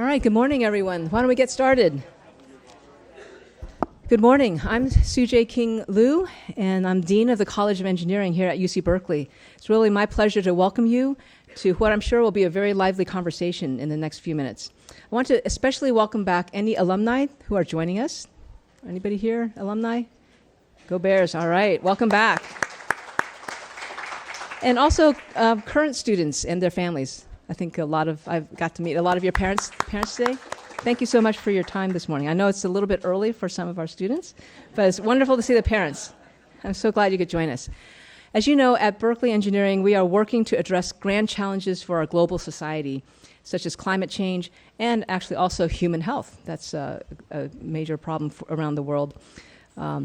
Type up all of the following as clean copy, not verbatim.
All right, good morning, everyone. Why don't we get started? Good morning. I'm Tsu-Jae King Liu, and I'm Dean of the College of Engineering here at UC Berkeley. It's really my pleasure to welcome you to what I'm sure will be a very lively conversation in the next few minutes. I want to especially welcome back any alumni who are joining us. Anybody here, alumni? Go Bears. All right, welcome back. And also current students and their families. I think I've got to meet a lot of your parents today. Thank you so much for your time this morning. I know it's a little bit early for some of our students, but it's wonderful to see the parents. I'm so glad you could join us. As you know, at Berkeley Engineering, we are working to address grand challenges for our global society, such as climate change and actually also human health. That's a major problem around the world.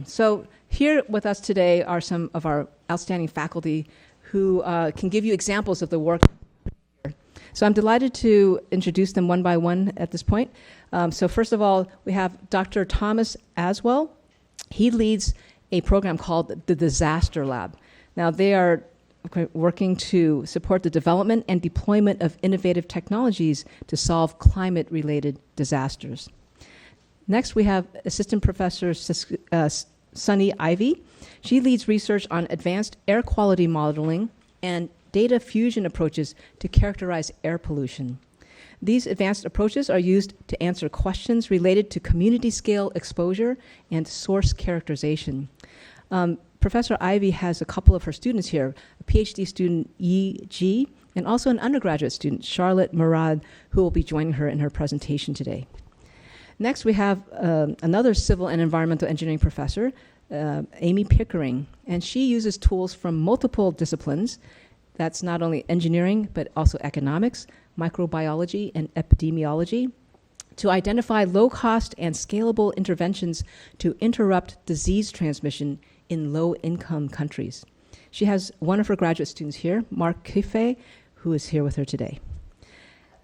So here with us today are some of our outstanding faculty who can give you examples of the work. So I'm delighted to introduce them one by one at this point. So first of all, we have Dr. Thomas Azwell. He leads a program called the Disaster Lab. Now they are working to support the development and deployment of innovative technologies to solve climate-related disasters. Next, we have Assistant Professor Sunny Ivey. She leads research on advanced air quality modeling and data fusion approaches to characterize air pollution. These advanced approaches are used to answer questions related to community-scale exposure and source characterization. Professor Ivey has a couple of her students here, a PhD student, Yi Ji, and also an undergraduate student, Charlotte Murad, who will be joining her in her presentation today. Next, we have another civil and environmental engineering professor, Amy Pickering, and she uses tools from multiple disciplines. That's not only engineering, but also economics, microbiology, and epidemiology, to identify low-cost and scalable interventions to interrupt disease transmission in low-income countries. She has one of her graduate students here, Mark Kife, who is here with her today.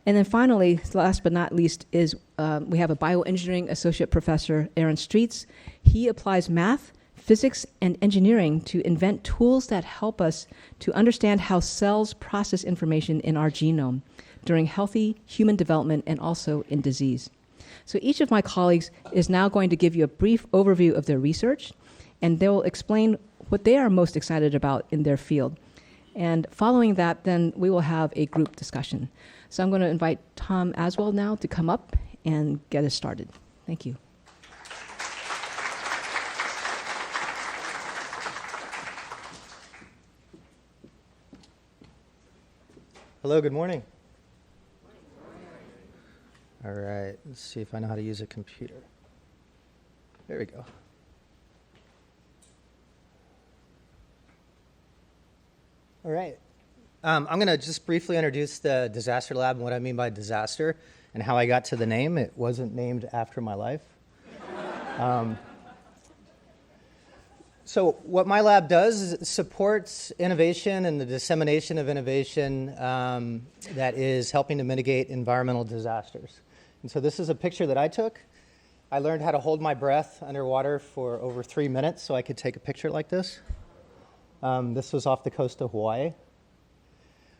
And then finally, last but not least, is we have a bioengineering associate professor, Aaron Streets. He applies math, physics, and engineering to invent tools that help us to understand how cells process information in our genome during healthy human development and also in disease. So each of my colleagues is now going to give you a brief overview of their research, and they will explain what they are most excited about in their field. And following that, then we will have a group discussion. So I'm going to invite Tom Azwell now to come up and get us started. Thank you. Hello, good morning. All right, let's see if I know how to use a computer. There we go. All right. I'm going to just briefly introduce the Disaster Lab and what I mean by disaster and how I got to the name. It wasn't named after my life. So what my lab does is it supports innovation and the dissemination of innovation that is helping to mitigate environmental disasters. And so this is a picture that I took. I learned how to hold my breath underwater for over 3 minutes so I could take a picture like this. This was off the coast of Hawaii.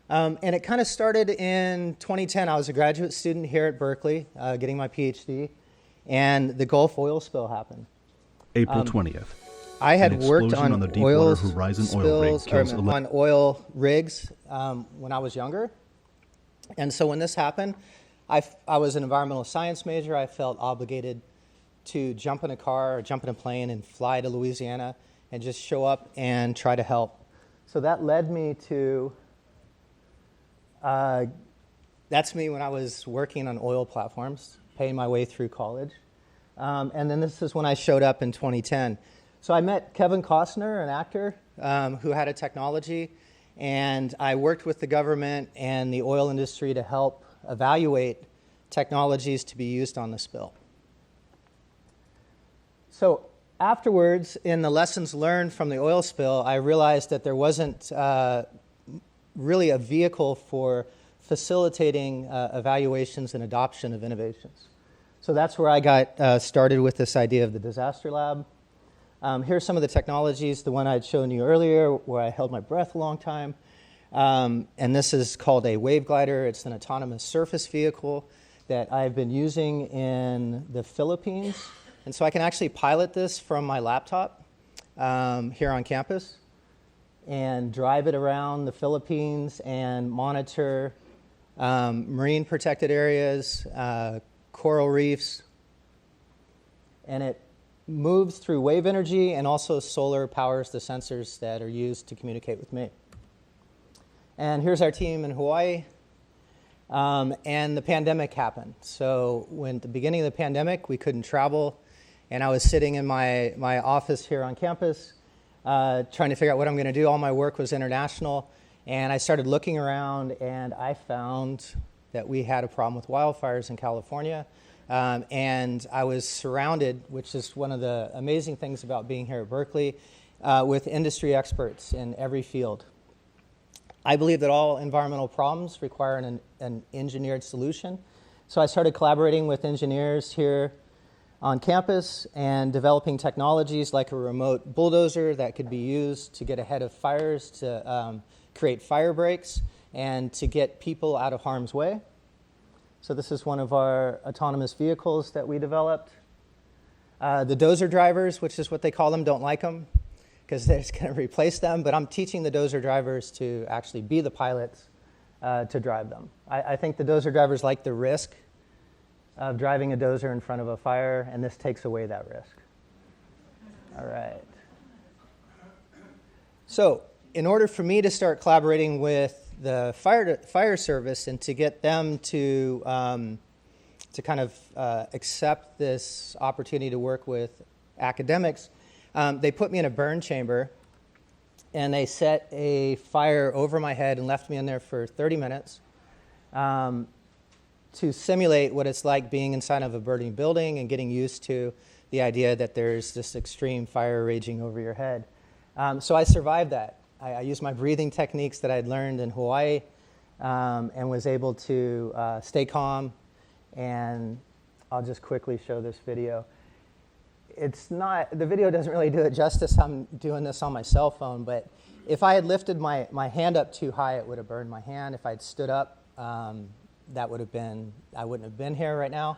And it kind of started in 2010. I was a graduate student here at Berkeley getting my PhD, and the Gulf oil spill happened. April 20th. I had worked on the oil Deepwater Horizon oil rig kills on oil rigs when I was younger. And so when this happened, I was an environmental science major. I felt obligated to jump in a car or jump in a plane and fly to Louisiana and just show up and try to help. So that led me to, that's me when I was working on oil platforms, paying my way through college. And then this is when I showed up in 2010. So I met Kevin Costner, an actor who had a technology, and I worked with the government and the oil industry to help evaluate technologies to be used on the spill. So afterwards, in the lessons learned from the oil spill, I realized that there wasn't really a vehicle for facilitating evaluations and adoption of innovations. So that's where I got started with this idea of the Disaster Lab. Here's some of the technologies, the one I'd shown you earlier where I held my breath a long time. And this is called a wave glider. It's an autonomous surface vehicle that I've been using in the Philippines. And so I can actually pilot this from my laptop here on campus and drive it around the Philippines and monitor marine protected areas, coral reefs, and it moves through wave energy, and also solar powers the sensors that are used to communicate with me. And here's our team in Hawaii. And the pandemic happened. So when at the beginning of the pandemic, we couldn't travel, and I was sitting in my office here on campus trying to figure out what I'm going to do. All my work was international, and I started looking around, and I found that we had a problem with wildfires in California. And I was surrounded, which is one of the amazing things about being here at Berkeley, with industry experts in every field. I believe that all environmental problems require an engineered solution. So I started collaborating with engineers here on campus and developing technologies like a remote bulldozer that could be used to get ahead of fires, to create fire breaks, and to get people out of harm's way. So this is one of our autonomous vehicles that we developed. The dozer drivers, which is what they call them, don't like them because they're just going to replace them. But I'm teaching the dozer drivers to actually be the pilots to drive them. I think the dozer drivers like the risk of driving a dozer in front of a fire, and this takes away that risk. All right. So in order for me to start collaborating with the fire service and to get them to kind of accept this opportunity to work with academics, they put me in a burn chamber, and they set a fire over my head and left me in there for 30 minutes to simulate what it's like being inside of a burning building and getting used to the idea that there's this extreme fire raging over your head. So I survived that. I used my breathing techniques that I'd learned in Hawaii and was able to stay calm. And I'll just quickly show this video. The video doesn't really do it justice. I'm doing this on my cell phone, but if I had lifted my hand up too high, it would have burned my hand. If I'd stood up, I wouldn't have been here right now.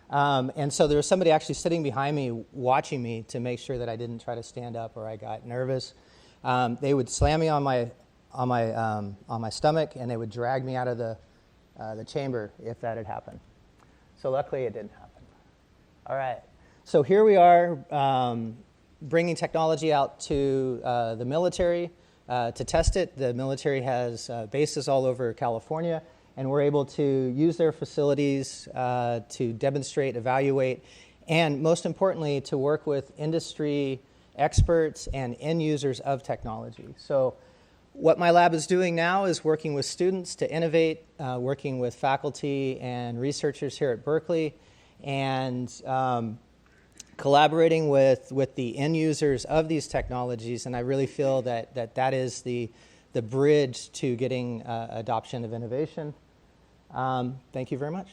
And so there was somebody actually sitting behind me watching me to make sure that I didn't try to stand up or I got nervous. They would slam me on my stomach, and they would drag me out of the chamber if that had happened. So luckily it didn't happen. All right. So here we are bringing technology out to the military to test it. The military has bases all over California, and we're able to use their facilities to demonstrate, evaluate, and most importantly, to work with industry experts and end users of technology. So what my lab is doing now is working with students to innovate, working with faculty and researchers here at Berkeley, and collaborating with the end users of these technologies. And I really feel that is the bridge to getting adoption of innovation. Thank you very much.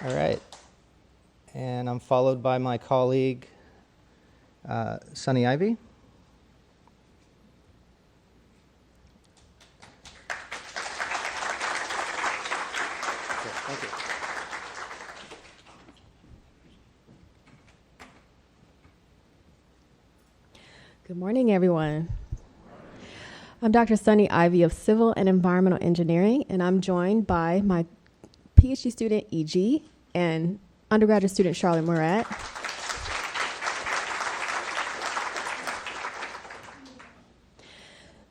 All right. And I'm followed by my colleague, Sunny Ivey. Thank you. Good morning, everyone. I'm Dr. Sunny Ivey of Civil and Environmental Engineering, and I'm joined by my PhD student, E.G., and undergraduate student, Charlotte Murat.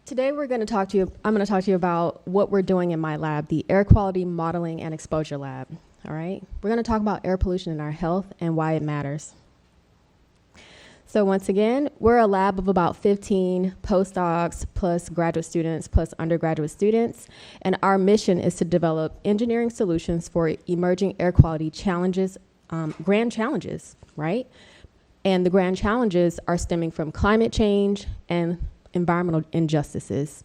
Today, I'm going to talk to you about what we're doing in my lab, the Air Quality Modeling and Exposure Lab. All right? We're going to talk about air pollution in our health and why it matters. So once again, we're a lab of about 15 postdocs plus graduate students plus undergraduate students, and our mission is to develop engineering solutions for emerging air quality challenges, grand challenges, right? And the grand challenges are stemming from climate change and environmental injustices.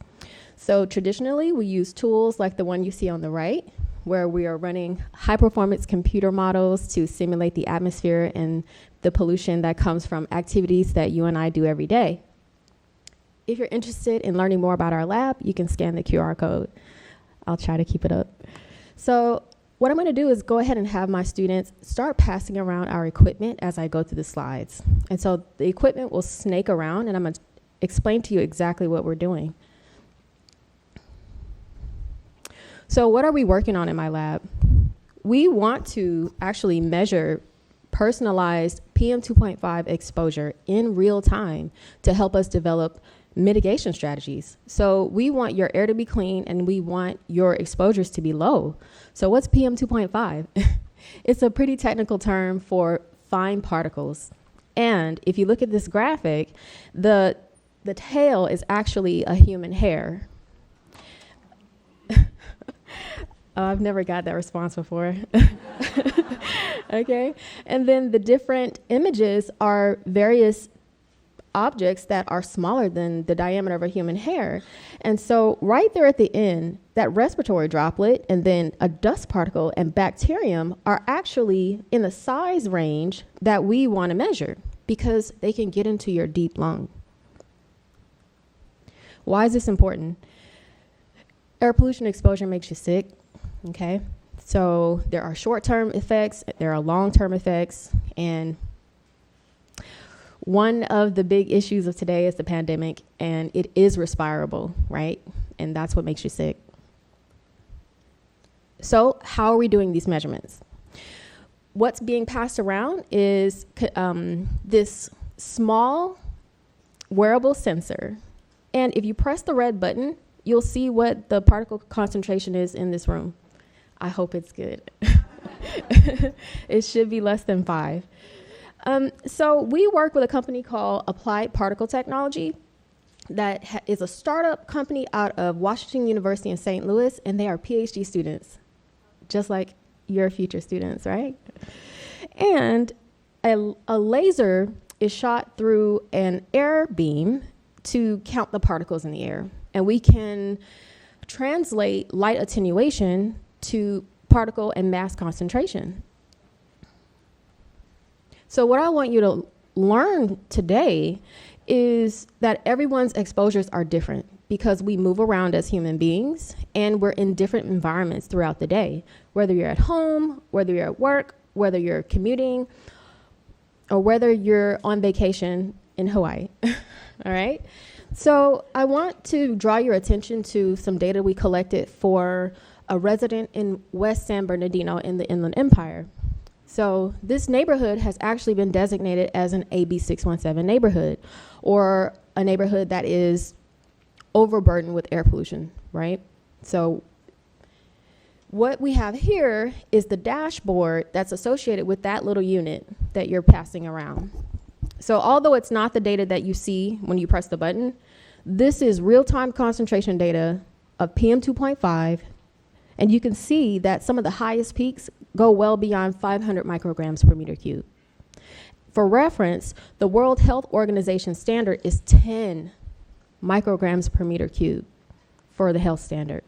So traditionally, we use tools like the one you see on the right, where we are running high-performance computer models to simulate the atmosphere and the pollution that comes from activities that you and I do every day. If you're interested in learning more about our lab, you can scan the QR code. I'll try to keep it up. So what I'm going to do is go ahead and have my students start passing around our equipment as I go through the slides. And so the equipment will snake around, and I'm going to explain to you exactly what we're doing. So what are we working on in my lab? We want to actually measure personalized PM2.5 exposure in real time to help us develop mitigation strategies. So we want your air to be clean, and we want your exposures to be low. So what's PM2.5? It's a pretty technical term for fine particles. And if you look at this graphic, the tail is actually a human hair. I've never got that response before. Okay. And then the different images are various objects that are smaller than the diameter of a human hair. And so right there at the end, that respiratory droplet and then a dust particle and bacterium are actually in the size range that we want to measure because they can get into your deep lung. Why is this important? Air pollution exposure makes you sick, okay? So there are short-term effects, there are long-term effects, and one of the big issues of today is the pandemic, and it is respirable, right? And that's what makes you sick. So how are we doing these measurements? What's being passed around is this small wearable sensor. And if you press the red button, you'll see what the particle concentration is in this room. I hope it's good. It should be less than 5. So we work with a company called Applied Particle Technology that is a startup company out of Washington University in St. Louis, and they are PhD students, just like your future students, right? And a laser is shot through an air beam to count the particles in the air. And we can translate light attenuation to particle and mass concentration. So what I want you to learn today is that everyone's exposures are different because we move around as human beings and we're in different environments throughout the day, whether you're at home, whether you're at work, whether you're commuting, or whether you're on vacation in Hawaii, all right? So I want to draw your attention to some data we collected for a resident in West San Bernardino in the Inland Empire. So this neighborhood has actually been designated as an AB 617 neighborhood, or a neighborhood that is overburdened with air pollution, right? So what we have here is the dashboard that's associated with that little unit that you're passing around. So although it's not the data that you see when you press the button, this is real-time concentration data of PM2.5, and you can see that some of the highest peaks go well beyond 500 micrograms per meter cube. For reference, the World Health Organization standard is 10 micrograms per meter cube for the health standard.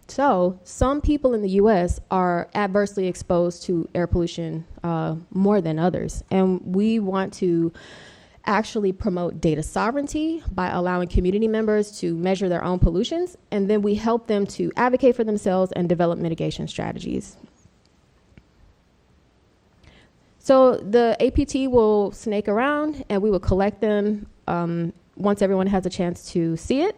So some people in the US are adversely exposed to air pollution more than others. And we want to actually promote data sovereignty by allowing community members to measure their own pollutions, and then we help them to advocate for themselves and develop mitigation strategies. So the APT will snake around and we will collect them once everyone has a chance to see it.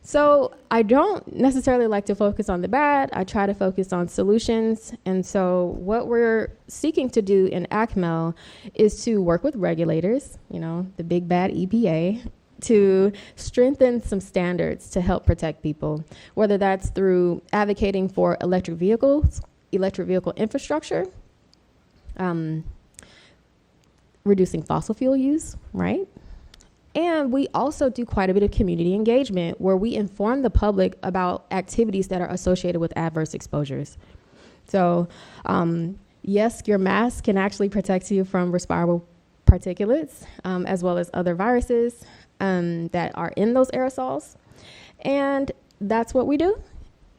So I don't necessarily like to focus on the bad. I try to focus on solutions. And so what we're seeking to do in ACMEL is to work with regulators, you know, the big bad EPA, to strengthen some standards to help protect people, whether that's through advocating for electric vehicles, electric vehicle infrastructure, reducing fossil fuel use, right? And we also do quite a bit of community engagement where we inform the public about activities that are associated with adverse exposures. So yes, your mask can actually protect you from respirable particulates as well as other viruses that are in those aerosols. And that's what we do.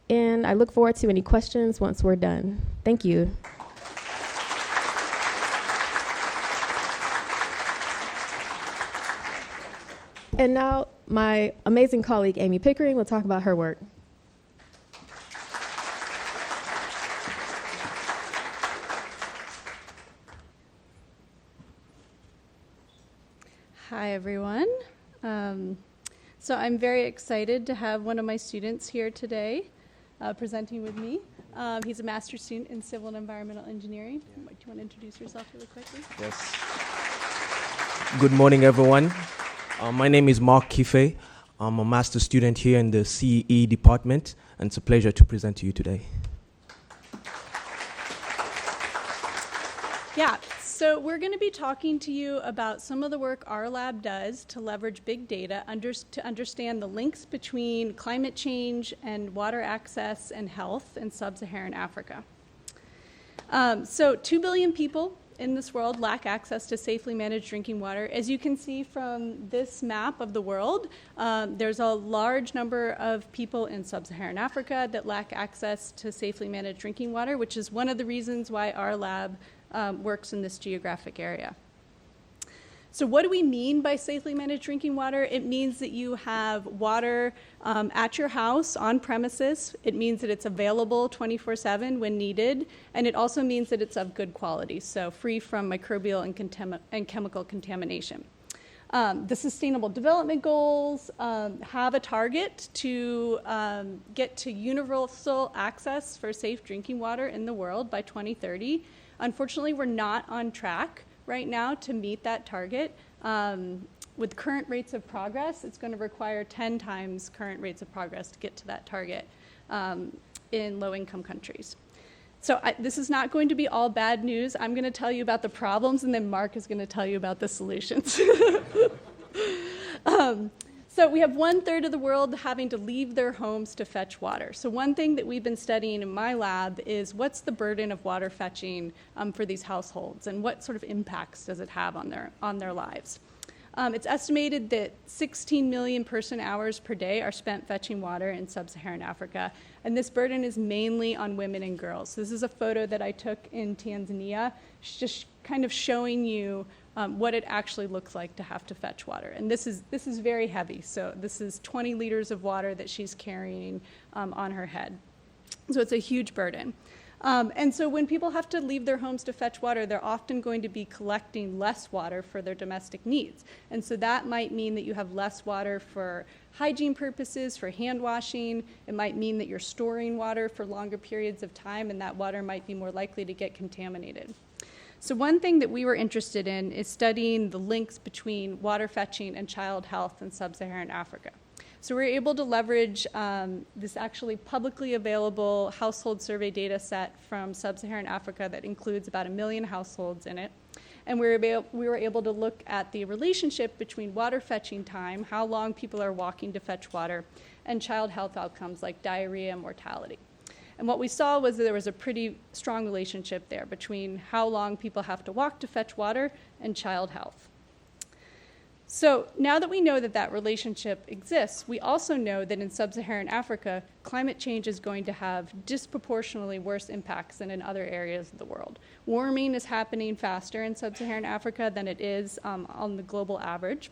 And I look forward to any questions once we're done. Thank you. And now my amazing colleague, Amy Pickering, will talk about her work. Hi, everyone. So I'm very excited to have one of my students here today presenting with me. He's a master's student in civil and environmental engineering. Do you want to introduce yourself really quickly? Yes. Good morning, everyone. My name is Mark Kife. I'm a master's student here in the CE department, and it's a pleasure to present to you today. Yeah, so we're going to be talking to you about some of the work our lab does to leverage big data to understand the links between climate change and water access and health in sub-Saharan Africa. So 2 billion people in this world lack access to safely managed drinking water. As you can see from this map of the world, there's a large number of people in sub-Saharan Africa that lack access to safely managed drinking water, which is one of the reasons why our lab works in this geographic area. So what do we mean by safely managed drinking water? It means that you have water at your house on premises. It means that it's available 24/7 when needed. And it also means that it's of good quality, so free from microbial and chemical contamination. The Sustainable Development Goals have a target to get to universal access for safe drinking water in the world by 2030. Unfortunately, we're not on track right now to meet that target. With current rates of progress, it's going to require 10 times current rates of progress to get to that target in low-income countries. So this is not going to be all bad news. I'm going to tell you about the problems, and then Mark is going to tell you about the solutions. So we have 1/3 of the world having to leave their homes to fetch water. So one thing that we've been studying in my lab is what's the burden of water fetching for these households, and what sort of impacts does it have on their lives. It's estimated that 16 million person hours per day are spent fetching water in sub-Saharan Africa, and this burden is mainly on women and girls. So this is a photo that I took in Tanzania, just kind of showing you what it actually looks like to have to fetch water. And this is very heavy. So this is 20 liters of water that she's carrying on her head. So it's a huge burden. And so when people have to leave their homes to fetch water, they're often going to be collecting less water for their domestic needs. And so that might mean that you have less water for hygiene purposes, for hand washing. It might mean that you're storing water for longer periods of time, and that water might be more likely to get contaminated. So one thing that we were interested in is studying the links between water fetching and child health in sub-Saharan Africa. So we're able to leverage this actually publicly available household survey data set from sub-Saharan Africa that includes about 1 million households in it. And we were able to look at the relationship between water fetching time, how long people are walking to fetch water, and child health outcomes like diarrhea and mortality. And what we saw was that there was a pretty strong relationship there between how long people have to walk to fetch water and child health. So now that we know that that relationship exists, we also know that in sub-Saharan Africa, climate change is going to have disproportionately worse impacts than in other areas of the world. Warming is happening faster in sub-Saharan Africa than it is on the global average.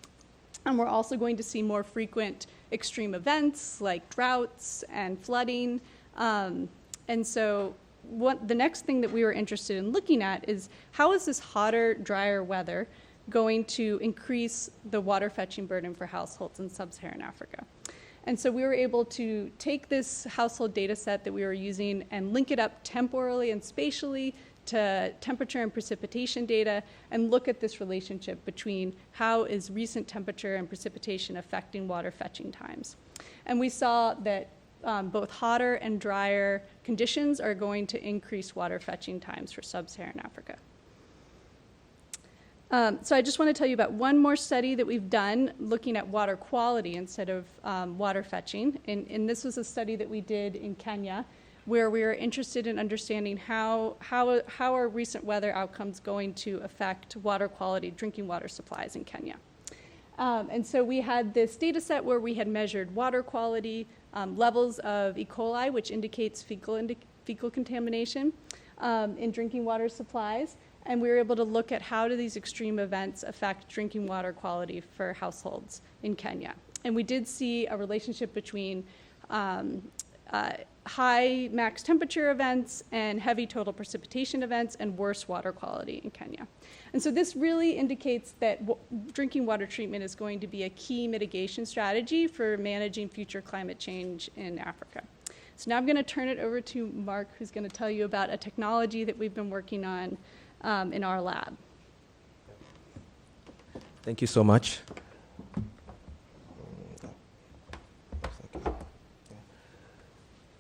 And we're also going to see more frequent extreme events like droughts and flooding. And so the next thing that we were interested in looking at is how is this hotter, drier weather going to increase the water fetching burden for households in sub-Saharan Africa. And so we were able to take this household data set that we were using and link it up temporally and spatially to temperature and precipitation data and look at this relationship between how is recent temperature and precipitation affecting water fetching times. And we saw that both hotter and drier conditions are going to increase water fetching times for sub-Saharan Africa. So I just want to tell you about one more study that we've done looking at water quality instead of water fetching. And this was a study that we did in Kenya where we were interested in understanding how are recent weather outcomes going to affect water quality, drinking water supplies in Kenya. And so we had this data set where we had measured water quality, levels of E. coli, which indicates fecal contamination in drinking water supplies. and we were able to look at how do these extreme events affect drinking water quality for households in Kenya. And we did see a relationship between high max temperature events and heavy total precipitation events and worse water quality in Kenya. And so this really indicates that drinking water treatment is going to be a key mitigation strategy for managing future climate change in Africa. So now I'm going to turn it over to Mark, who's going to tell you about a technology that we've been working on in our lab. Thank you so much.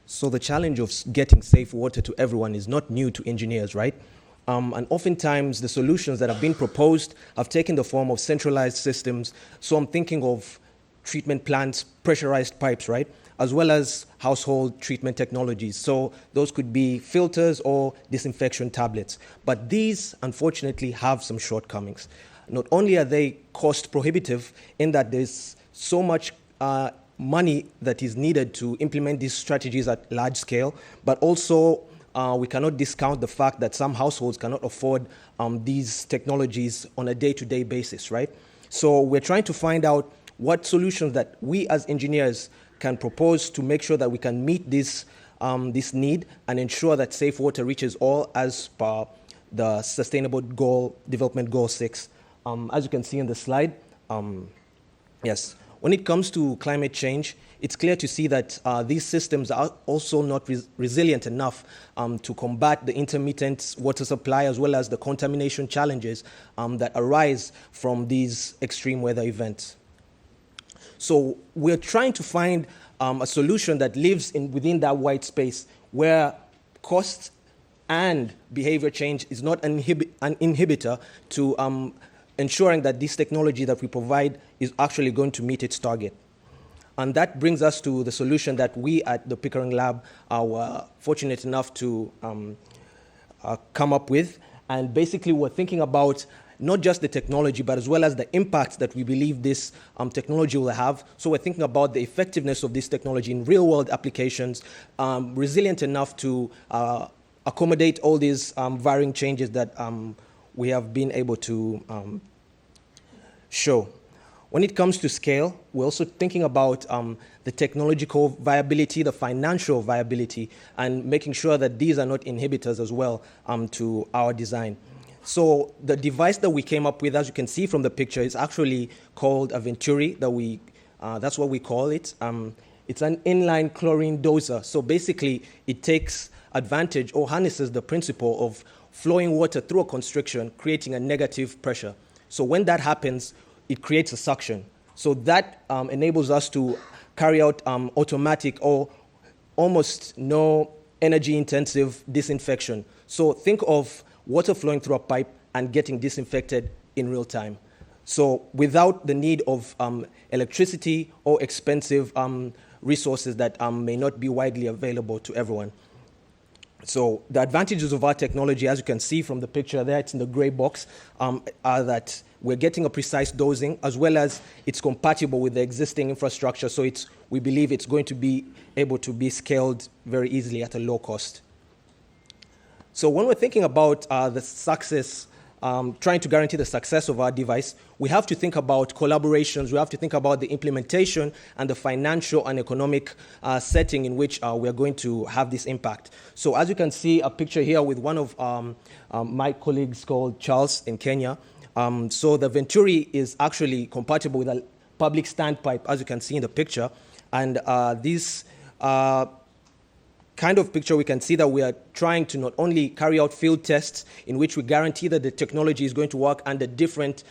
So the challenge of getting safe water to everyone is not new to engineers, right? And oftentimes the solutions that have been proposed have taken the form of centralized systems. So I'm thinking of treatment plants, pressurized pipes, right? As well as household treatment technologies. So those could be filters or disinfection tablets. But these, unfortunately, have some shortcomings. Not only are they cost prohibitive in that there's so much money that is needed to implement these strategies at large scale, but also we cannot discount the fact that some households cannot afford these technologies on a day-to-day basis, right? So we're trying to find out what solutions that we as engineers can propose to make sure that we can meet this need and ensure that safe water reaches all as per the Sustainable Development Goal 6. As you can see in the slide, yes. When it comes to climate change, it's clear to see that these systems are also not resilient enough to combat the intermittent water supply as well as the contamination challenges that arise from these extreme weather events. So we're trying to find a solution that lives within that white space where cost and behavior change is not an inhibitor to ensuring that this technology that we provide is actually going to meet its target. And that brings us to the solution that we at the Pickering Lab were fortunate enough to come up with. And basically we're thinking about not just the technology, but as well as the impacts that we believe this technology will have. So we're thinking about the effectiveness of this technology in real-world applications, resilient enough to accommodate all these varying changes that we have been able to show. When it comes to scale, we're also thinking about the technological viability, the financial viability, and making sure that these are not inhibitors as well to our design. So the device that we came up with, as you can see from the picture, is actually called a Venturi. That's what we call it. It's an inline chlorine doser. So basically, it takes advantage or harnesses the principle of flowing water through a constriction, creating a negative pressure. So when that happens, it creates a suction. So that enables us to carry out automatic or almost no energy-intensive disinfection. So think of water flowing through a pipe and getting disinfected in real time. So without the need of electricity or expensive resources that may not be widely available to everyone. So the advantages of our technology, as you can see from the picture there, it's in the gray box, are that we're getting a precise dosing, as well as it's compatible with the existing infrastructure. So we believe it's going to be able to be scaled very easily at a low cost. So when we're thinking about the success, trying to guarantee the success of our device, we have to think about collaborations, we have to think about the implementation and the financial and economic setting in which we're going to have this impact. So as you can see, a picture here with one of my colleagues called Charles in Kenya. So the Venturi is actually compatible with a public standpipe, as you can see in the picture. And this kind of picture, we can see that we are trying to not only carry out field tests in which we guarantee that the technology is going to work under different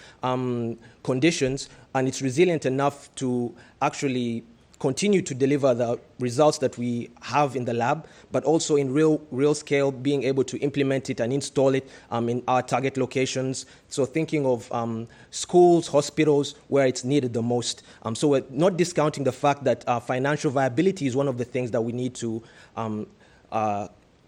conditions, and it's resilient enough to actually continue to deliver the results that we have in the lab, but also in real scale, being able to implement it and install it in our target locations. So thinking of schools, hospitals, where it's needed the most. So we're not discounting the fact that financial viability is one of the things that we need to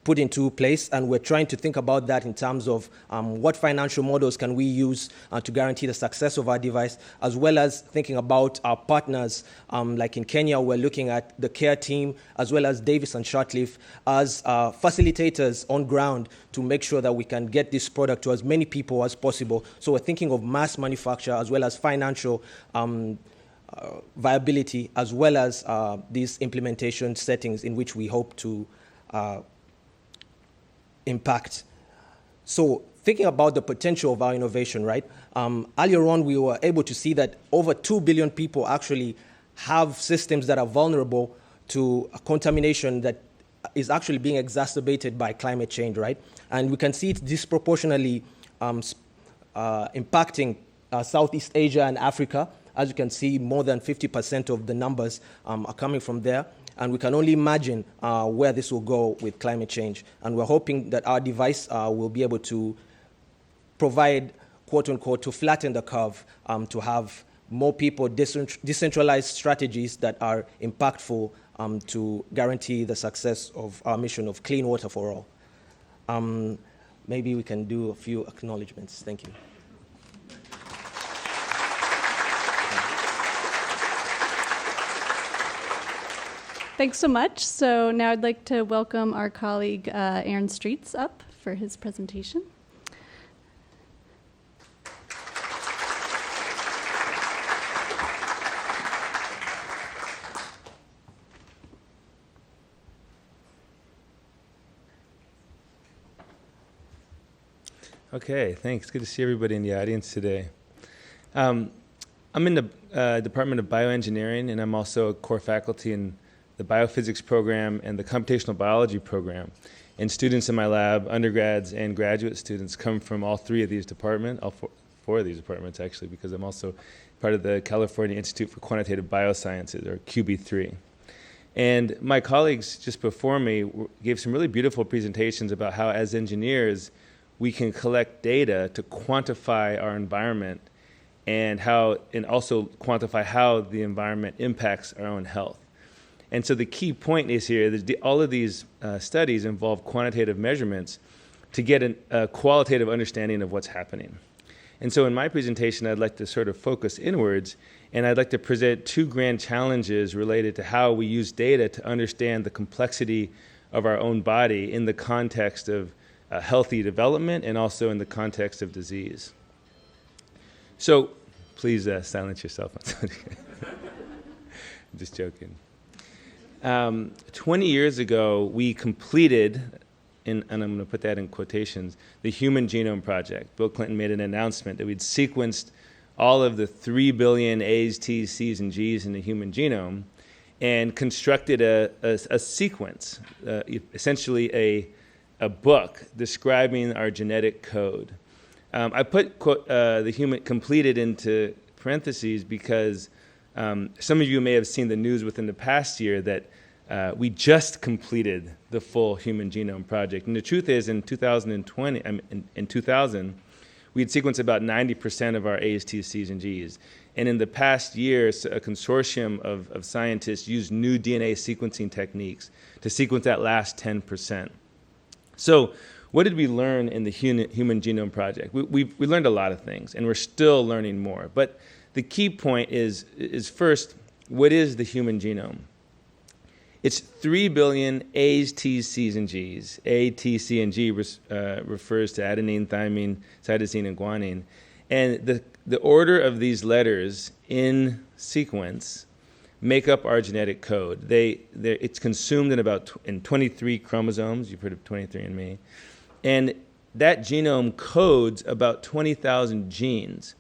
put into place, and we're trying to think about that in terms of what financial models can we use to guarantee the success of our device, as well as thinking about our partners. Like in Kenya, we're looking at the CARE team, as well as Davis and Shortleaf, as facilitators on ground to make sure that we can get this product to as many people as possible. So we're thinking of mass manufacture, as well as financial viability, as well as these implementation settings in which we hope to impact. So thinking about the potential of our innovation, right? Earlier on, we were able to see that over 2 billion people actually have systems that are vulnerable to a contamination that is actually being exacerbated by climate change, right? And we can see it disproportionately impacting Southeast Asia and Africa. As you can see, more than 50% of the numbers are coming from there. And we can only imagine where this will go with climate change. And we're hoping that our device will be able to provide, quote unquote, to flatten the curve, to have more people decentralized strategies that are impactful to guarantee the success of our mission of clean water for all. Maybe we can do a few acknowledgements. Thank you. Thanks so much. So now I'd like to welcome our colleague Aaron Streets up for his presentation. Okay, thanks. Good to see everybody in the audience today. I'm in the Department of Bioengineering, and I'm also a core faculty in the biophysics program and the computational biology program. And students in my lab, undergrads and graduate students, come from all three of these departments, all four of these departments actually, because I'm also part of the California Institute for Quantitative Biosciences, or QB3. And my colleagues just before me gave some really beautiful presentations about how, as engineers, we can collect data to quantify our environment and also quantify how the environment impacts our own health. And so the key point is here that all of these studies involve quantitative measurements to get a qualitative understanding of what's happening. And so in my presentation, I'd like to sort of focus inwards, and I'd like to present two grand challenges related to how we use data to understand the complexity of our own body in the context of healthy development and also in the context of disease. So please silence yourself. I'm just joking. 20 years ago, we completed, and I'm going to put that in quotations, the Human Genome Project. Bill Clinton made an announcement that we'd sequenced all of the 3 billion A's, T's, C's, and G's in the human genome and constructed a sequence, essentially a book describing our genetic code. I put the human completed into parentheses because some of you may have seen the news within the past year that we just completed the full Human Genome Project. And the truth is, in 2000, we had sequenced about 90% of our A's, T's, C's, and G's. And in the past year, a consortium of scientists used new DNA sequencing techniques to sequence that last 10%. So what did we learn in the Human Genome Project? We learned a lot of things, and we're still learning more. But the key point is first, what is the human genome? It's 3 billion A's, T's, C's, and G's. A, T, C, and G refers to adenine, thymine, cytosine, and guanine. And the order of these letters in sequence make up our genetic code. It's consumed in 23 chromosomes. You've heard of 23andMe. And that genome codes about 20,000 genes.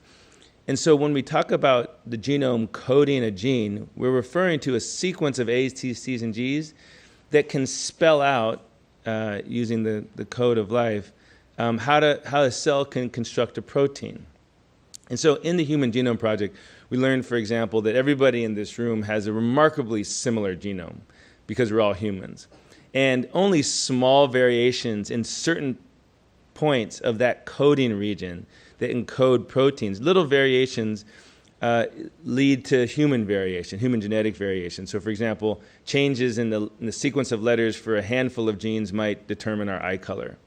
And so when we talk about the genome coding a gene, we're referring to a sequence of A's, T's, C's, and G's that can spell out, using the code of life, how a cell can construct a protein. And so in the Human Genome Project, we learned, for example, that everybody in this room has a remarkably similar genome because we're all humans. And only small variations in certain points of that coding region that encode proteins, little variations, lead to human variation, human genetic variation. So, for example, changes in the sequence of letters for a handful of genes might determine our eye color.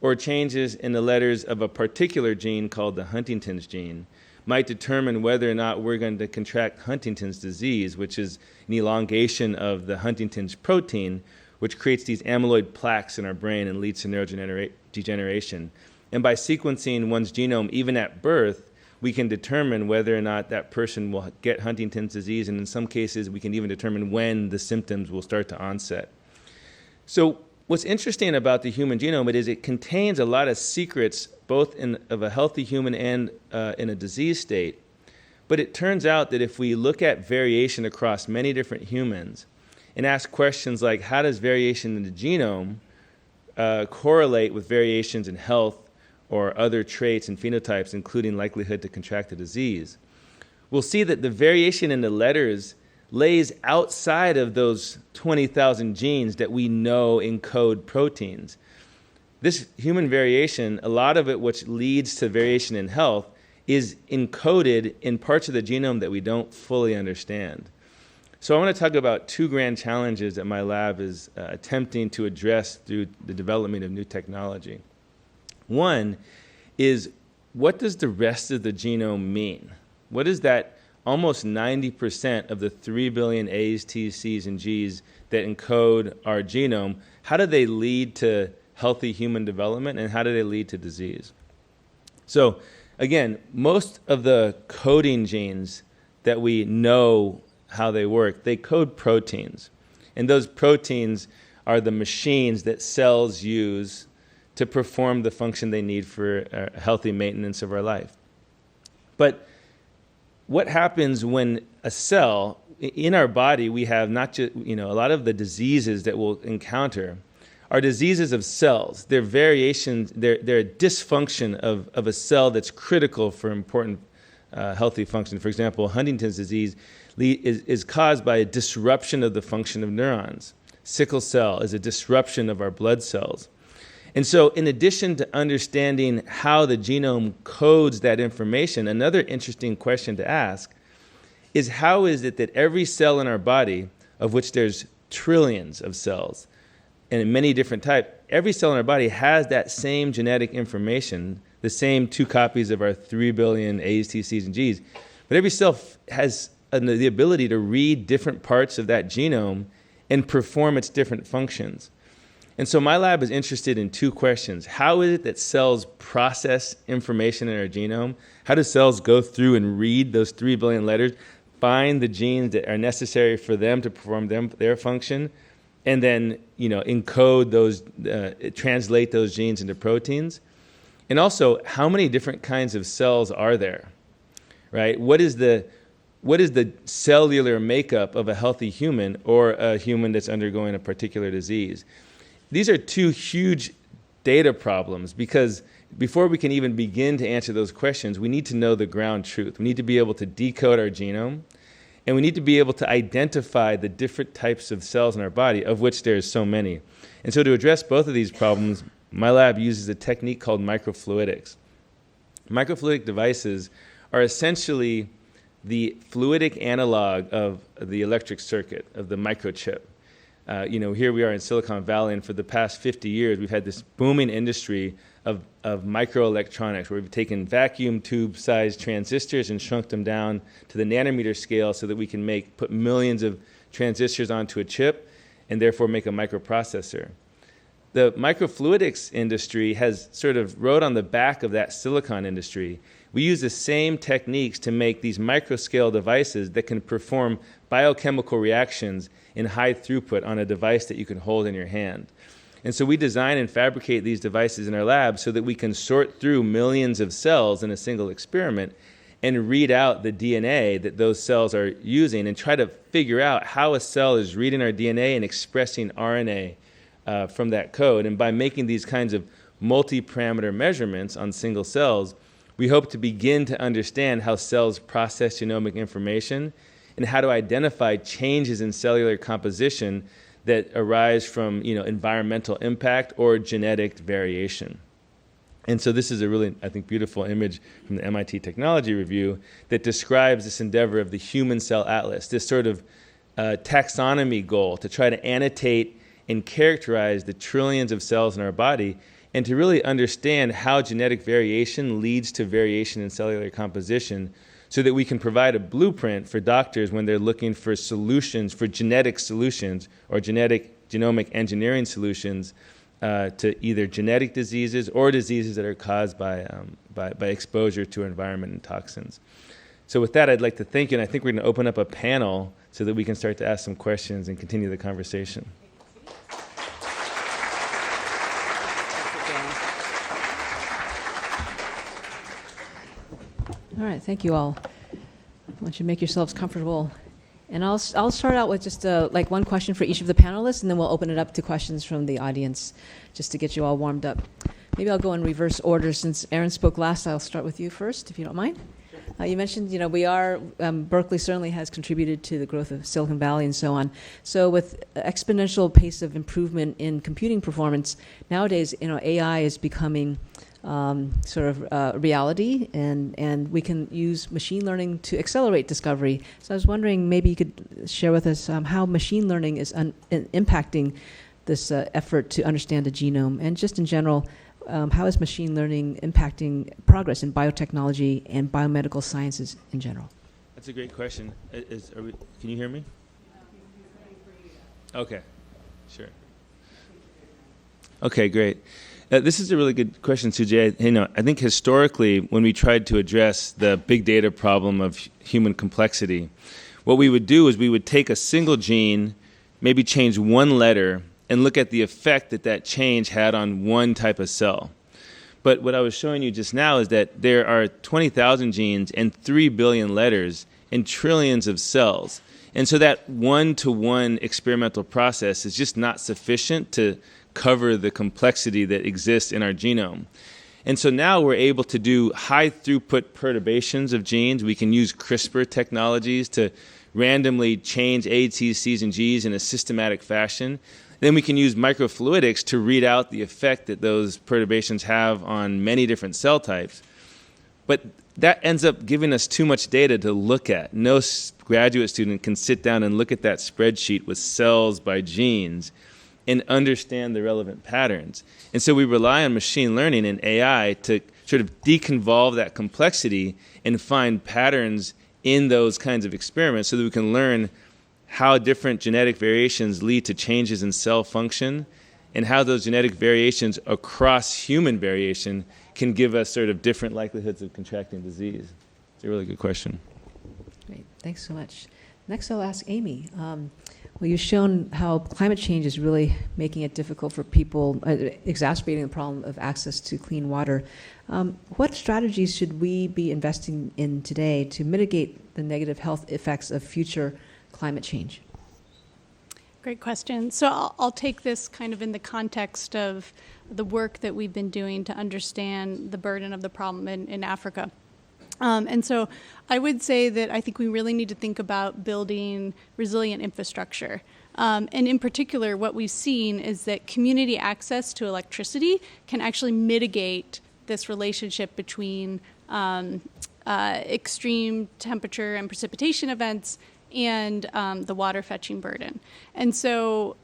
Or changes in the letters of a particular gene called the Huntington's gene might determine whether or not we're going to contract Huntington's disease, which is an elongation of the Huntington's protein, which creates these amyloid plaques in our brain and leads to neurodegeneration. And by sequencing one's genome, even at birth, we can determine whether or not that person will get Huntington's disease, and in some cases, we can even determine when the symptoms will start to onset. So what's interesting about the human genome is it contains a lot of secrets, both of a healthy human and in a disease state. But it turns out that if we look at variation across many different humans and ask questions like, how does variation in the genome correlate with variations in health or other traits and phenotypes, including likelihood to contract the disease, we'll see that the variation in the letters lays outside of those 20,000 genes that we know encode proteins. This human variation, a lot of it which leads to variation in health, is encoded in parts of the genome that we don't fully understand. So I want to talk about two grand challenges that my lab is attempting to address through the development of new technology. One is, what does the rest of the genome mean? What is that almost 90% of the 3 billion A's, T's, C's, and G's that encode our genome? How do they lead to healthy human development, and how do they lead to disease? So again, most of the coding genes that we know how they work, they code proteins. And those proteins are the machines that cells use to perform the function they need for healthy maintenance of our life. But what happens when a cell, in our body, we have not just, a lot of the diseases that we'll encounter are diseases of cells. They're variations, they're a dysfunction of a cell that's critical for important healthy function. For example, Huntington's disease is caused by a disruption of the function of neurons. Sickle cell is a disruption of our blood cells. And so in addition to understanding how the genome codes that information, another interesting question to ask is, how is it that every cell in our body, of which there's trillions of cells, and in many different types, every cell in our body has that same genetic information, the same 2 copies of our 3 billion A's, T's, C's, and G's, but every cell has the ability to read different parts of that genome and perform its different functions. And so my lab is interested in 2 questions. How is it that cells process information in our genome? How do cells go through and read those 3 billion letters, find the genes that are necessary for them to perform their function, and then encode those, translate those genes into proteins? And also, how many different kinds of cells are there, right? What is the cellular makeup of a healthy human or a human that's undergoing a particular disease? These are 2 huge data problems, because before we can even begin to answer those questions, we need to know the ground truth. We need to be able to decode our genome, and we need to be able to identify the different types of cells in our body, of which there's so many. And so to address both of these problems, my lab uses a technique called microfluidics. Microfluidic devices are essentially the fluidic analog of the electric circuit, of the microchip. Here we are in Silicon Valley, and for the past 50 years, we've had this booming industry of microelectronics, where we've taken vacuum tube-sized transistors and shrunk them down to the nanometer scale so that we can put millions of transistors onto a chip and therefore make a microprocessor. The microfluidics industry has sort of rode on the back of that silicon industry. We use the same techniques to make these microscale devices that can perform biochemical reactions in high throughput on a device that you can hold in your hand. And so we design and fabricate these devices in our lab so that we can sort through millions of cells in a single experiment and read out the DNA that those cells are using, and try to figure out how a cell is reading our DNA and expressing RNA from that code. And by making these kinds of multi-parameter measurements on single cells, we hope to begin to understand how cells process genomic information and how to identify changes in cellular composition that arise from environmental impact or genetic variation. And so this is a really, I think, beautiful image from the MIT Technology Review that describes this endeavor of the human cell atlas, this sort of taxonomy goal to try to annotate and characterize the trillions of cells in our body and to really understand how genetic variation leads to variation in cellular composition so that we can provide a blueprint for doctors when they're looking for solutions, for genetic solutions or genomic engineering solutions to either genetic diseases or diseases that are caused by exposure to environment and toxins. So with that, I'd like to thank you, and I think we're going to open up a panel so that we can start to ask some questions and continue the conversation. All right, thank you all. Why don't you make yourselves comfortable? And I'll start out with just like one question for each of the panelists, and then we'll open it up to questions from the audience, just to get you all warmed up. Maybe I'll go in reverse order. Since Aaron spoke last, I'll start with you first, if you don't mind. You mentioned, Berkeley certainly has contributed to the growth of Silicon Valley and so on. So with exponential pace of improvement in computing performance, nowadays, AI is becoming reality, and we can use machine learning to accelerate discovery. So I was wondering, maybe you could share with us how machine learning is impacting this effort to understand the genome, and just in general, how is machine learning impacting progress in biotechnology and biomedical sciences in general? That's a great question. Can you hear me? Okay, sure. Okay, great. This is a really good question, Tsu-Jae. I think historically, when we tried to address the big data problem of human complexity, what we would do is we would take a single gene, maybe change one letter, and look at the effect that change had on one type of cell. But what I was showing you just now is that there are 20,000 genes and 3 billion letters and trillions of cells. And so that one-to-one experimental process is just not sufficient to cover the complexity that exists in our genome. And so now we're able to do high-throughput perturbations of genes. We can use CRISPR technologies to randomly change A, T, C's, and G's in a systematic fashion. Then we can use microfluidics to read out the effect that those perturbations have on many different cell types. But that ends up giving us too much data to look at. No graduate student can sit down and look at that spreadsheet with cells by genes and understand the relevant patterns. And so we rely on machine learning and AI to sort of deconvolve that complexity and find patterns in those kinds of experiments so that we can learn how different genetic variations lead to changes in cell function and how those genetic variations across human variation can give us sort of different likelihoods of contracting disease. It's a really good question. Great, thanks so much. Next, I'll ask Amy. Well, you've shown how climate change is really making it difficult for people, exacerbating the problem of access to clean water. What strategies should we be investing in today to mitigate the negative health effects of future climate change? Great question. So I'll take this kind of in the context of the work that we've been doing to understand the burden of the problem in Africa. And so I would say that I think we really need to think about building resilient infrastructure. And in particular, what we've seen is that community access to electricity can actually mitigate this relationship between extreme temperature and precipitation events and the water fetching burden. And so,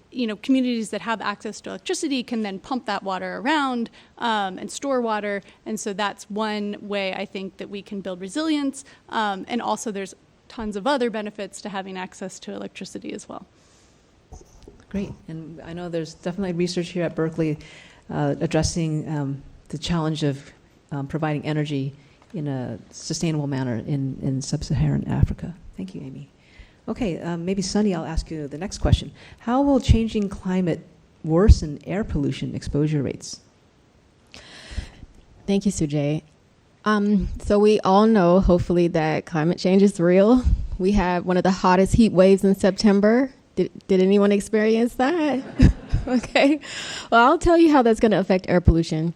communities that have access to electricity can then pump that water around and store water. And so that's one way I think that we can build resilience. And also there's tons of other benefits to having access to electricity as well. Great. And I know there's definitely research here at Berkeley addressing the challenge of providing energy in a sustainable manner in sub-Saharan Africa. Thank you, Amy. Okay, maybe Sunny, I'll ask you the next question. How will changing climate worsen air pollution exposure rates? Thank you, Tsu-Jae. So we all know, hopefully, that climate change is real. We had one of the hottest heat waves in September. Did anyone experience that? Okay. Well, I'll tell you how that's going to affect air pollution.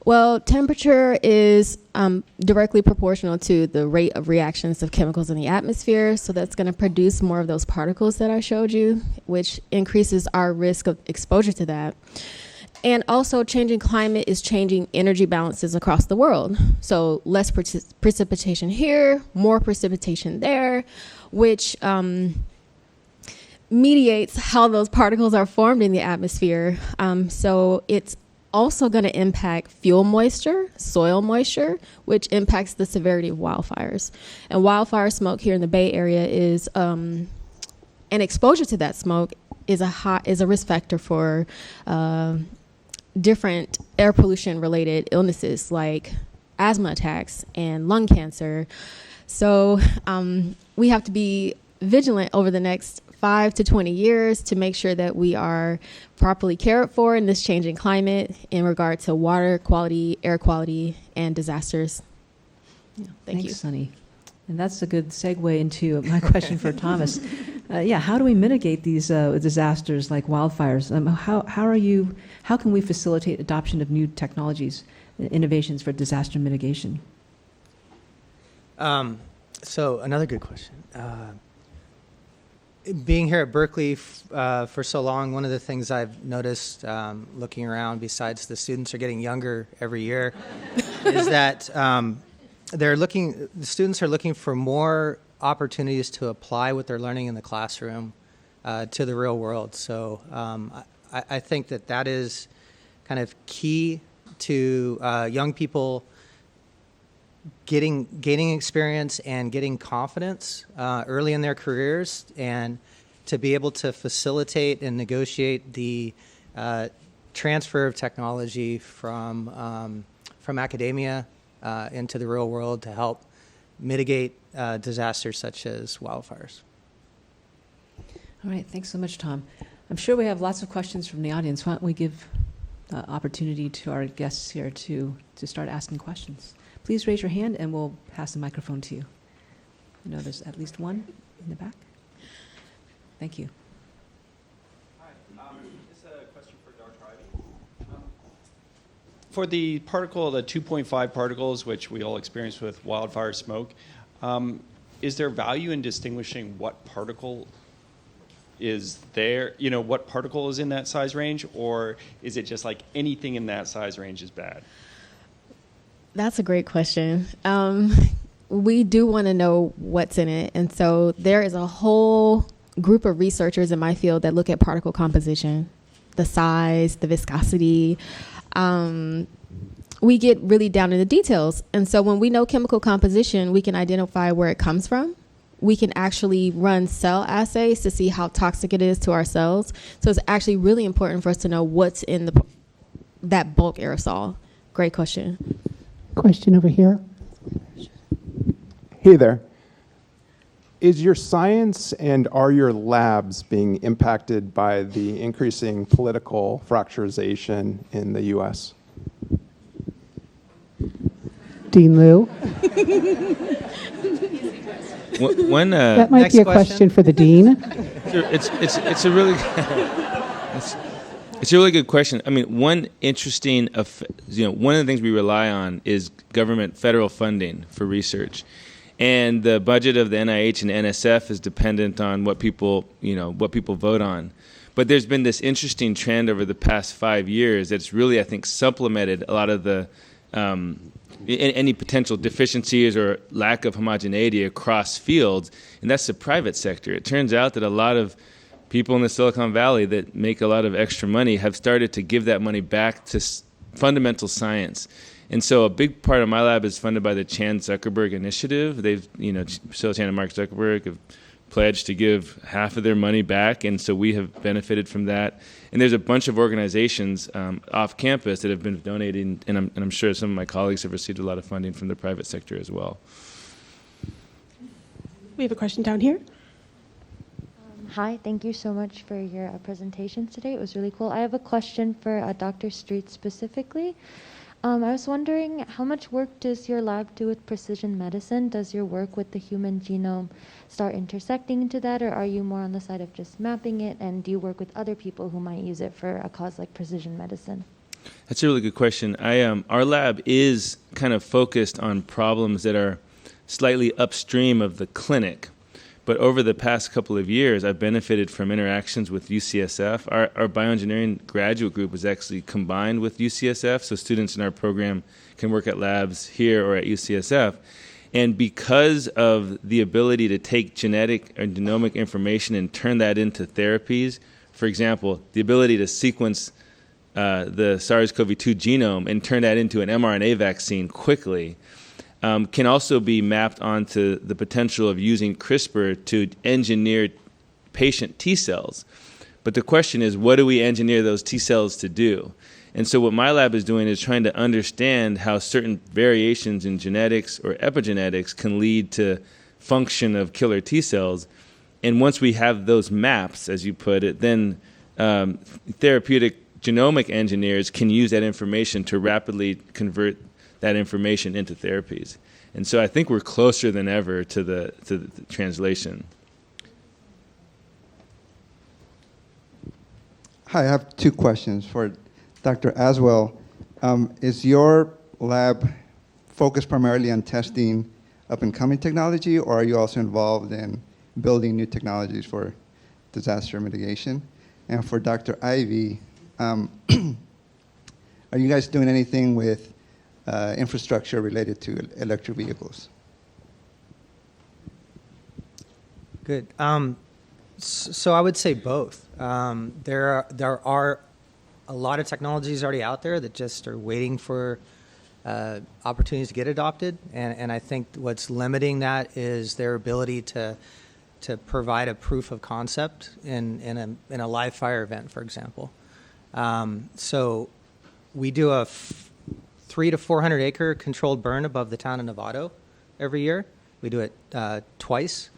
Well, temperature is directly proportional to the rate of reactions of chemicals in the atmosphere. So that's going to produce more of those particles that I showed you, which increases our risk of exposure to that. And also, changing climate is changing energy balances across the world. So less precipitation here, more precipitation there, which mediates how those particles are formed in the atmosphere. So it's also going to impact fuel moisture, soil moisture, which impacts the severity of wildfires. And wildfire smoke here in the Bay Area is, and exposure to that smoke is a risk factor for different air pollution related illnesses like asthma attacks and lung cancer. So we have to be vigilant over the next 5 to 20 years to make sure that we are properly cared for in this changing climate in regard to water quality, air quality, and disasters. Yeah, thank you. Thanks, Sunny. And that's a good segue into my question for Thomas. How do we mitigate these disasters like wildfires? How can we facilitate adoption of new technologies, innovations for disaster mitigation? So another good question. Being here at Berkeley for so long, one of the things I've noticed looking around, besides the students are getting younger every year, is that the students are looking for more opportunities to apply what they're learning in the classroom to the real world. So I think that is kind of key to young people gaining experience and getting confidence early in their careers, and to be able to facilitate and negotiate the transfer of technology from academia into the real world to help mitigate disasters such as wildfires. All right, thanks so much, Tom. I'm sure we have lots of questions from the audience. Why don't we give opportunity to our guests here to start asking questions. Please raise your hand and we'll pass the microphone to you. I know there's at least one in the back. Thank you. Hi, this is a question for Dr. Ivey. For the 2.5 particles, which we all experience with wildfire smoke, is there value in distinguishing what particle is there, what particle is in that size range, or is it just like anything in that size range is bad? That's a great question. We do want to know what's in it. And so there is a whole group of researchers in my field that look at particle composition, the size, the viscosity. We get really down in the details. And so when we know chemical composition, we can identify where it comes from. We can actually run cell assays to see how toxic it is to our cells. So it's actually really important for us to know what's in that bulk aerosol. Great question. Question over here. Hey there. Is your science and are your labs being impacted by the increasing political fracturization in the U.S.? Dean Liu. That might be a question for the dean. It's a really it's a really good question. I mean, one interesting, one of the things we rely on is government federal funding for research, and the budget of the NIH and NSF is dependent on what people vote on. But there's been this interesting trend over the past 5 years that's really, I think, supplemented a lot of the any potential deficiencies or lack of homogeneity across fields, and that's the private sector. It turns out that a lot of people in the Silicon Valley that make a lot of extra money have started to give that money back to fundamental science. And so a big part of my lab is funded by the Chan Zuckerberg Initiative. They've, Chan and Mark Zuckerberg have pledged to give half of their money back, and so we have benefited from that. And there's a bunch of organizations off campus that have been donating, and I'm sure some of my colleagues have received a lot of funding from the private sector as well. We have a question down here. Hi, thank you so much for your presentations today. It was really cool. I have a question for Dr. Street specifically. I was wondering, how much work does your lab do with precision medicine? Does your work with the human genome start intersecting into that, or are you more on the side of just mapping it, and do you work with other people who might use it for a cause like precision medicine? That's a really good question. Our lab is kind of focused on problems that are slightly upstream of the clinic, But over the past couple of years, I've benefited from interactions with UCSF. Our bioengineering graduate group was actually combined with UCSF, so students in our program can work at labs here or at UCSF. And because of the ability to take genetic or genomic information and turn that into therapies, for example, the ability to sequence the SARS-CoV-2 genome and turn that into an mRNA vaccine quickly, can also be mapped onto the potential of using CRISPR to engineer patient T cells. But the question is, what do we engineer those T cells to do? And so what my lab is doing is trying to understand how certain variations in genetics or epigenetics can lead to function of killer T cells. And once we have those maps, as you put it, then therapeutic genomic engineers can use that information to rapidly convert that information into therapies. And so I think we're closer than ever to the translation. Hi, I have two questions for Dr. Azwell. Is your lab focused primarily on testing up-and-coming technology, or are you also involved in building new technologies for disaster mitigation? And for Dr. Ivey, are you guys doing anything with infrastructure related to electric vehicles? Good. So I would say both. There are a lot of technologies already out there that just are waiting for opportunities to get adopted, and I think what's limiting that is their ability to provide a proof of concept in a live fire event, for example. So we do a 300 to 400 acre controlled burn above the town of Novato every year. We do it twice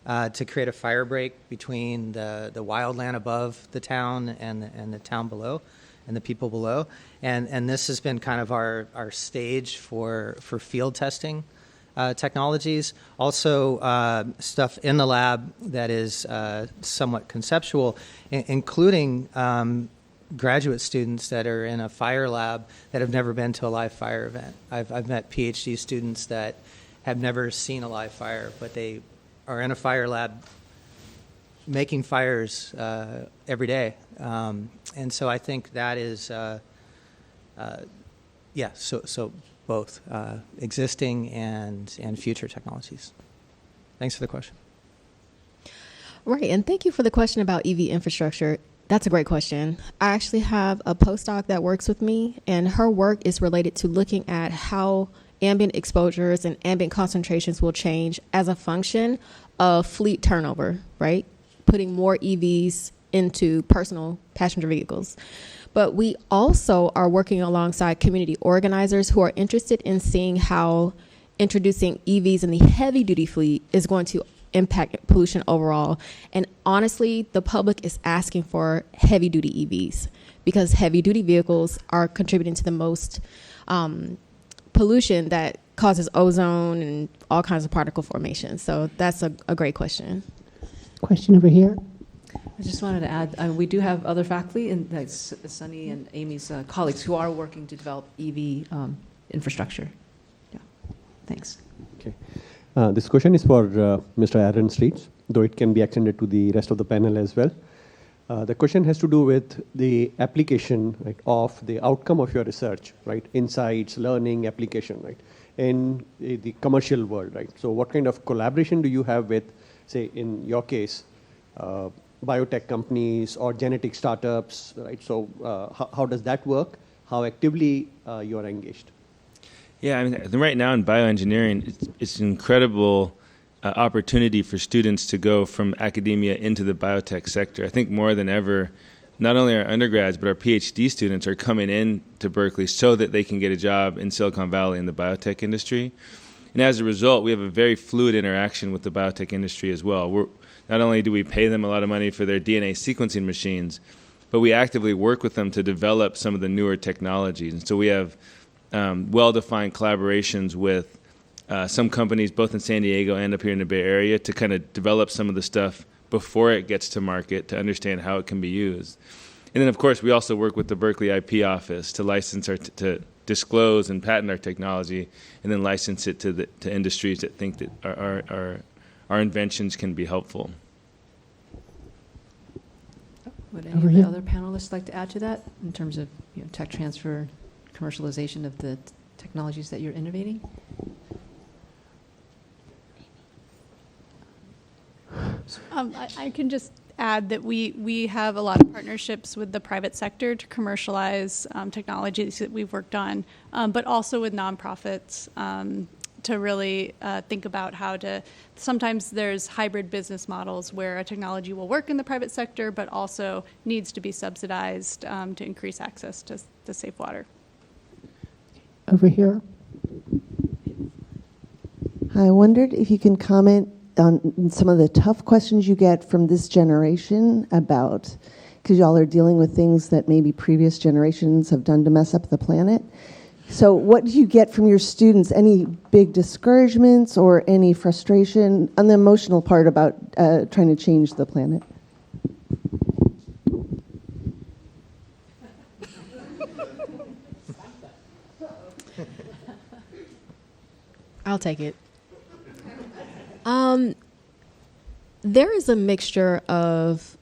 to create a fire break between the wildland above the town and the town below and the people below. And this has been kind of our stage for field testing technologies. Also stuff in the lab that is somewhat conceptual, including graduate students that are in a fire lab that have never been to a live fire event. I've met PhD students that have never seen a live fire, but they are in a fire lab making fires every day. And so I think that is, so both existing and future technologies. Thanks for the question. Right, and thank you for the question about EV infrastructure. That's a great question. I actually have a postdoc that works with me, and her work is related to looking at how ambient exposures and ambient concentrations will change as a function of fleet turnover, right? Putting more EVs into personal passenger vehicles. But we also are working alongside community organizers who are interested in seeing how introducing EVs in the heavy-duty fleet is going to impact pollution overall. And honestly, the public is asking for heavy-duty EVs because heavy-duty vehicles are contributing to the most pollution that causes ozone and all kinds of particle formation. So that's a great question. Question over here. I just wanted to add, we do have other faculty, and like Sunny and Amy's colleagues, who are working to develop EV infrastructure. Yeah, thanks. Okay. This question is for Mr. Aaron Streets, though it can be extended to the rest of the panel as well. The question has to do with the application, right, of the outcome of your research, right? Insights, learning, application, right? In the commercial world, right? So what kind of collaboration do you have with, say, in your case, biotech companies or genetic startups, right? So how does that work? How actively you are engaged? Yeah, I mean, right now in bioengineering, it's an incredible opportunity for students to go from academia into the biotech sector. I think more than ever, not only our undergrads, but our PhD students are coming in to Berkeley so that they can get a job in Silicon Valley in the biotech industry. And as a result, we have a very fluid interaction with the biotech industry as well. Not only do we pay them a lot of money for their DNA sequencing machines, but we actively work with them to develop some of the newer technologies. And so we have well-defined collaborations with some companies, both in San Diego and up here in the Bay Area, to kind of develop some of the stuff before it gets to market to understand how it can be used. And then, of course, we also work with the Berkeley IP office to license to disclose and patent our technology, and then license it to industries that think that our inventions can be helpful. Would any of the other panelists like to add to that in terms of tech transfer, commercialization of the technologies that you're innovating? I can just add that we have a lot of partnerships with the private sector to commercialize technologies that we've worked on, but also with nonprofits to really think about how to, sometimes there's hybrid business models where a technology will work in the private sector, but also needs to be subsidized to increase access to safe water. Over here. I wondered if you can comment on some of the tough questions you get from this generation about, because y'all are dealing with things that maybe previous generations have done to mess up the planet. So what do you get from your students? Any big discouragements or any frustration on the emotional part about trying to change the planet? I'll take it. There is a mixture of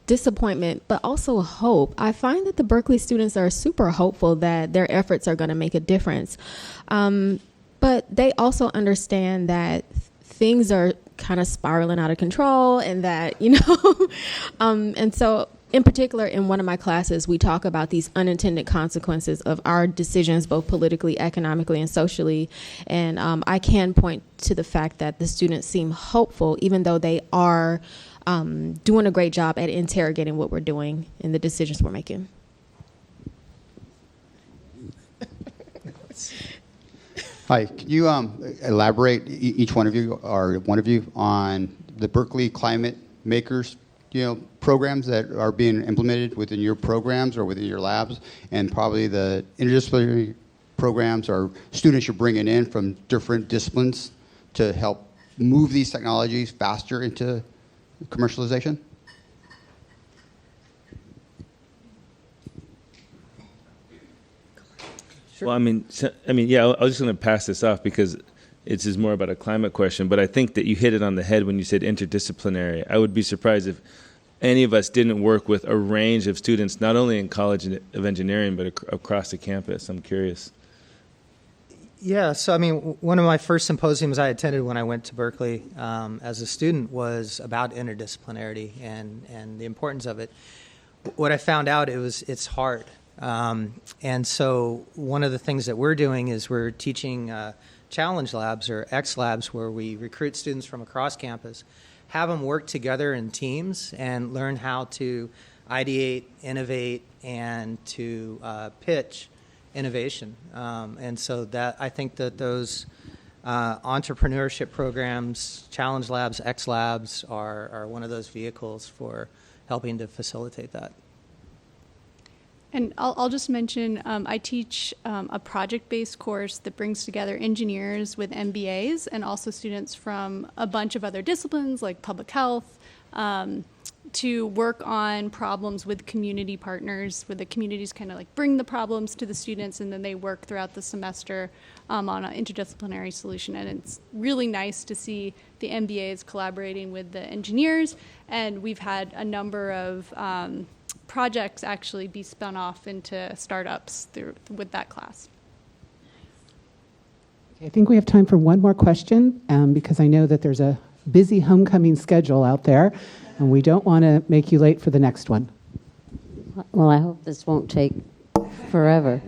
disappointment, but also hope. I find that the Berkeley students are super hopeful that their efforts are going to make a difference. But they also understand that things are kind of spiraling out of control and that, and so in particular, in one of my classes, we talk about these unintended consequences of our decisions, both politically, economically, and socially. And I can point to the fact that the students seem hopeful, even though they are doing a great job at interrogating what we're doing and the decisions we're making. Hi, can you elaborate, each one of you, or one of you, on the Berkeley Climate Makers programs that are being implemented within your programs or within your labs, and probably the interdisciplinary programs or students you're bringing in from different disciplines to help move these technologies faster into commercialization? Sure. Well, yeah, I was just going to pass this off because it's just more about a climate question, but I think that you hit it on the head when you said interdisciplinary. I would be surprised if any of us didn't work with a range of students, not only in College of Engineering, but across the campus. I'm curious. Yeah, so one of my first symposiums I attended when I went to Berkeley as a student was about interdisciplinarity and the importance of it. What I found out, it's hard. And so one of the things that we're doing is we're teaching challenge labs or X labs where we recruit students from across campus, have them work together in teams and learn how to ideate, innovate, and to pitch innovation. And so that I think that those entrepreneurship programs, challenge labs, X labs are one of those vehicles for helping to facilitate that. And I'll just mention, I teach a project-based course that brings together engineers with MBAs and also students from a bunch of other disciplines like public health to work on problems with community partners, where the communities kind of like bring the problems to the students and then they work throughout the semester on an interdisciplinary solution. And it's really nice to see the MBAs collaborating with the engineers, and we've had a number of projects actually be spun off into startups with that class. I think we have time for one more question because I know that there's a busy homecoming schedule out there, and we don't want to make you late for the next one. Well, I hope this won't take forever.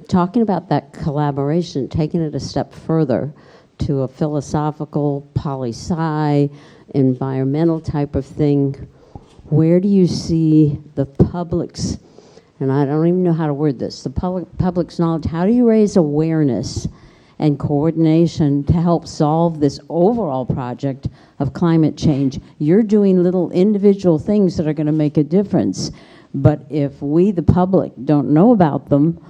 Talking about that collaboration, taking it a step further to a philosophical, poli-sci, environmental type of thing, where do you see the public's, and I don't even know how to word this, the public's knowledge, how do you raise awareness and coordination to help solve this overall project of climate change? You're doing little individual things that are going to make a difference, but if we, the public, don't know about them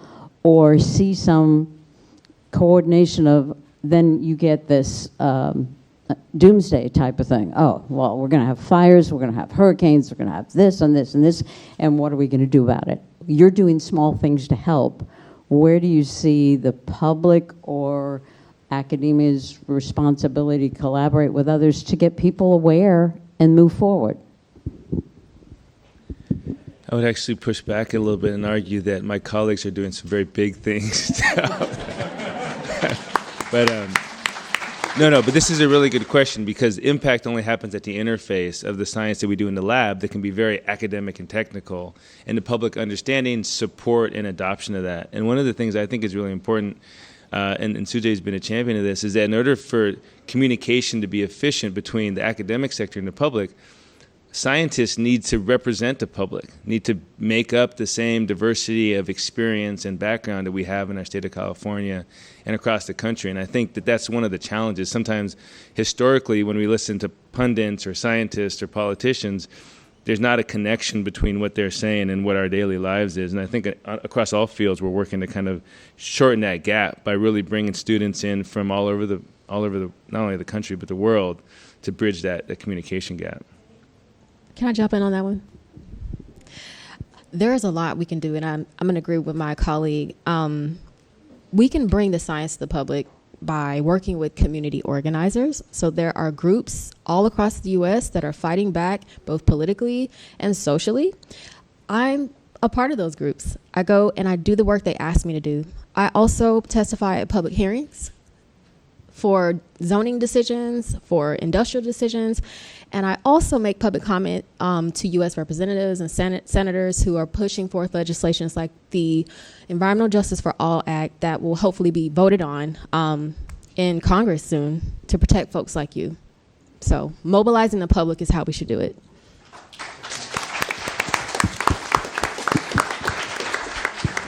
or see some coordination of, then you get this doomsday type of thing. Oh, well, we're going to have fires, we're going to have hurricanes, we're going to have this and this and this, and what are we going to do about it? You're doing small things to help. Where do you see the public or academia's responsibility to collaborate with others to get people aware and move forward? I would actually push back a little bit and argue that my colleagues are doing some very big things. But this is a really good question, because impact only happens at the interface of the science that we do in the lab that can be very academic and technical, and the public understanding, support, and adoption of that. And one of the things I think is really important, and Tsu-Jae has been a champion of this, is that in order for communication to be efficient between the academic sector and the public, scientists need to represent the public, need to make up the same diversity of experience and background that we have in our state of California and across the country. And I think that that's one of the challenges. Sometimes, historically, when we listen to pundits or scientists or politicians, there's not a connection between what they're saying and what our daily lives is. And I think across all fields, we're working to kind of shorten that gap by really bringing students in from all over the not only the country but the world to bridge that communication gap. Can I jump in on that one? There is a lot we can do, and I'm going to agree with my colleague. We can bring the science to the public by working with community organizers. So there are groups all across the U.S. that are fighting back both politically and socially. I'm a part of those groups. I go and I do the work they ask me to do. I also testify at public hearings for zoning decisions, for industrial decisions, and I also make public comment to U.S. representatives and senators who are pushing forth legislations like the Environmental Justice for All Act that will hopefully be voted on in Congress soon to protect folks like you. So mobilizing the public is how we should do it.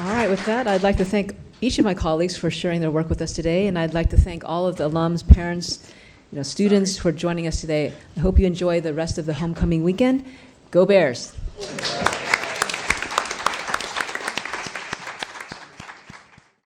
All right, with that, I'd like to thank each of my colleagues for sharing their work with us today, and I'd like to thank all of the alums, parents, students for joining us today. I hope you enjoy the rest of the homecoming weekend. Go Bears!